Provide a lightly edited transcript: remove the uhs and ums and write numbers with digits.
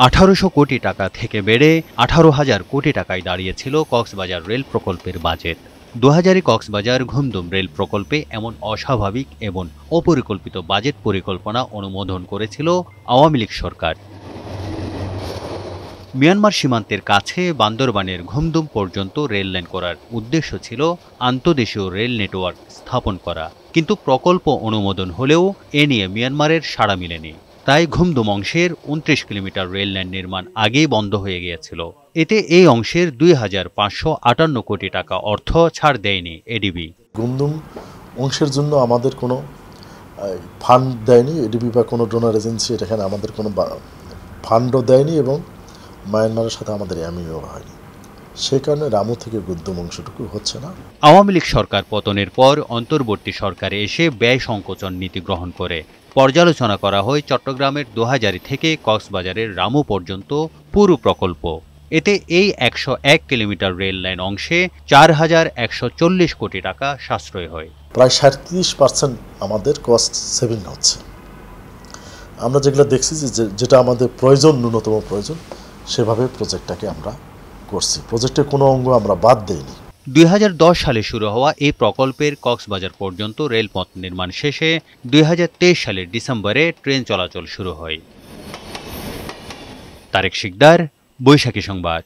1800 কোটি টাকা থেকে বেড়ে 18,000 কোটি টাকায় দাঁড়িয়েছিল কক্সবাজার রেল প্রকল্পের বাজেট। 2000-এ কক্সবাজার ঘুমদুম রেল প্রকল্পে এমন অস্বাভাবিক এবং অপরিকল্পিত বাজেট পরিকল্পনা অনুমোদন করেছিল আওয়ামী লীগ সরকার। মিয়ানমার সীমান্তের কাছে বান্দরবানের ঘুমদুম পর্যন্ত রেললাইন করার উদ্দেশ্য ছিল আন্তঃদেশীয় রেল নেটওয়ার্ক স্থাপন করা, কিন্তু প্রকল্প অনুমোদন হলেও এ নিয়ে মিয়ানমারের সাড়া মেলেনি। তাই ঘুমদুম অংশের 29 কিলোমিটার রেললাইন নির্মাণ আগেই বন্ধ হয়ে গিয়েছিল। এতে এই অংশের 2,558 কোটি টাকা অর্থ ছাড় দেয়নি এডিবি। ঘুমদুম অংশের জন্য আমাদের কোনো ফান্ড দেয়নি এডিবি বা কোনো ডোনার এজেন্সি, এখানে আমাদের কোনো ফান্ডও দেয়নি এবং মায়ানমারের সাথে আমাদের এমইও হয়নি। সে কারণে রামু থেকে ঘুমদুম অংশটুকু হচ্ছে না। আওয়ামী লীগ সরকার পতনের পর অন্তর্বর্তী সরকারে এসে ব্যয় সংকোচন নীতি গ্রহণ করে পর্যালোচনা করা হয় চট্টগ্রামের দোহাজারী থেকে কক্সবাজারের রামু পর্যন্ত পুরো প্রকল্প। এতে এই 101 কিলোমিটার রেল লাইন অংশে 4,140 কোটি টাকা সাশ্রয় হয়। প্রায় 37% আমাদের কস্ট সেভিং হচ্ছে। আমরা যেগুলো দেখছি যেটা আমাদের প্রয়োজন, ন্যূনতম প্রয়োজন, সেভাবে প্রজেক্টটাকে আমরা করছি। প্রজেক্টের কোনো অঙ্গ আমরা বাদ দেইনি। 2010 সালে শুরু হওয়া এই প্রকল্পের কক্সবাজার পর্যন্ত রেলপথ নির্মাণ শেষে 2023 সালের ডিসেম্বরে ট্রেন চলাচল শুরু হয়। তারেক শিকদার, বৈশাখী সংবাদ।